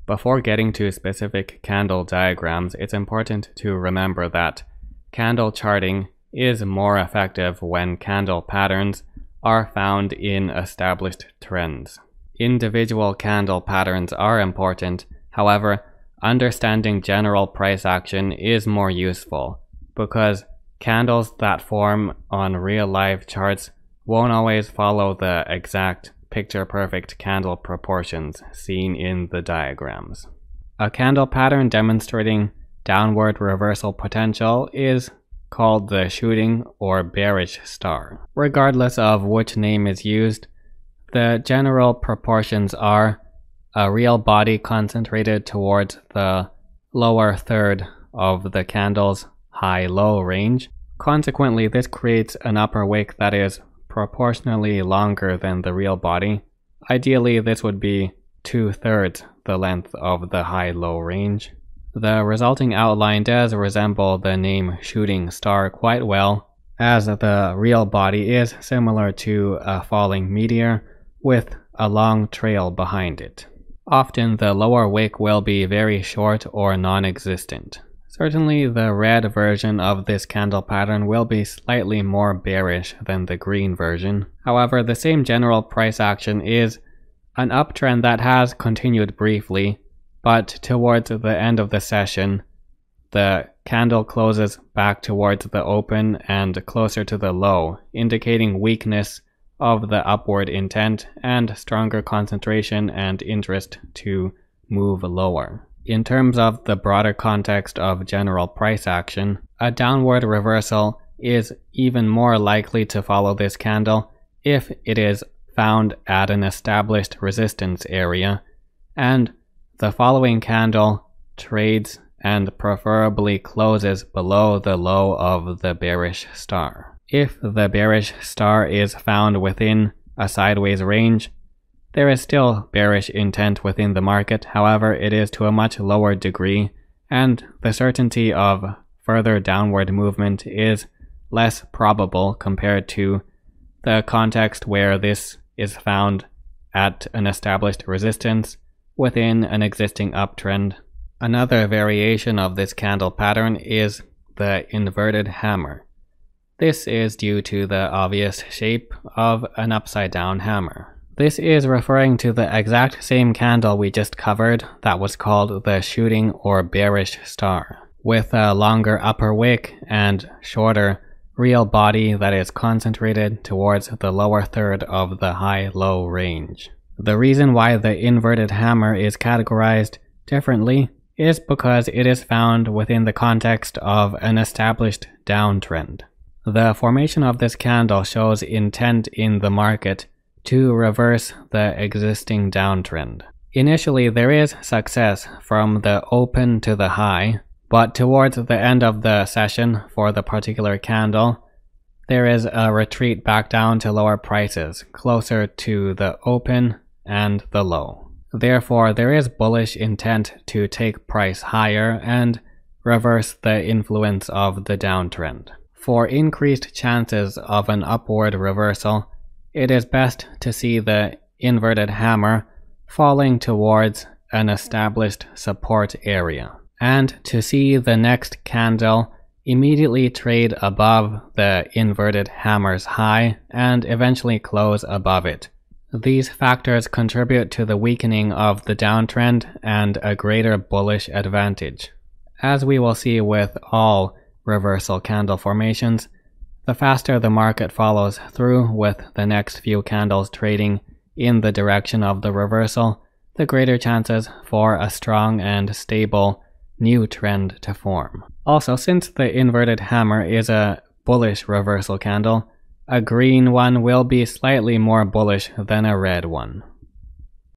Before getting to specific candle diagrams, it's important to remember that candle charting is more effective when candle patterns are found in established trends. Individual candle patterns are important, however, understanding general price action is more useful, because candles that form on real-life charts won't always follow the exact picture-perfect candle proportions seen in the diagrams. A candle pattern demonstrating downward reversal potential is called the shooting or bearish star. Regardless of which name is used, the general proportions are a real body concentrated towards the lower third of the candle's high-low range. Consequently, this creates an upper wick that is proportionally longer than the real body. Ideally, this would be 2/3 the length of the high-low range. The resulting outline does resemble the name shooting star quite well, as the real body is similar to a falling meteor with a long trail behind it. Often the lower wick will be very short or non-existent. Certainly the red version of this candle pattern will be slightly more bearish than the green version. However, the same general price action is an uptrend that has continued briefly, but towards the end of the session, the candle closes back towards the open and closer to the low, indicating weakness of the upward intent and stronger concentration and interest to move lower. In terms of the broader context of general price action, a downward reversal is even more likely to follow this candle if it is found at an established resistance area, and the following candle trades and preferably closes below the low of the bearish star. If the bearish star is found within a sideways range, there is still bearish intent within the market, however it is to a much lower degree, and the certainty of further downward movement is less probable compared to the context where this is found at an established resistance within an existing uptrend. Another variation of this candle pattern is the inverted hammer. This is due to the obvious shape of an upside down hammer. This is referring to the exact same candle we just covered that was called the shooting or bearish star, with a longer upper wick and shorter real body that is concentrated towards the lower third of the high-low range. The reason why the inverted hammer is categorized differently is because it is found within the context of an established downtrend. The formation of this candle shows intent in the market to reverse the existing downtrend. Initially, there is success from the open to the high, but towards the end of the session for the particular candle, there is a retreat back down to lower prices, closer to the open and the low. Therefore, there is bullish intent to take price higher and reverse the influence of the downtrend. For increased chances of an upward reversal, it is best to see the inverted hammer falling towards an established support area, and to see the next candle immediately trade above the inverted hammer's high and eventually close above it. These factors contribute to the weakening of the downtrend and a greater bullish advantage. As we will see with all reversal candle formations, the faster the market follows through with the next few candles trading in the direction of the reversal, the greater chances for a strong and stable new trend to form. Also, since the inverted hammer is a bullish reversal candle, a green one will be slightly more bullish than a red one.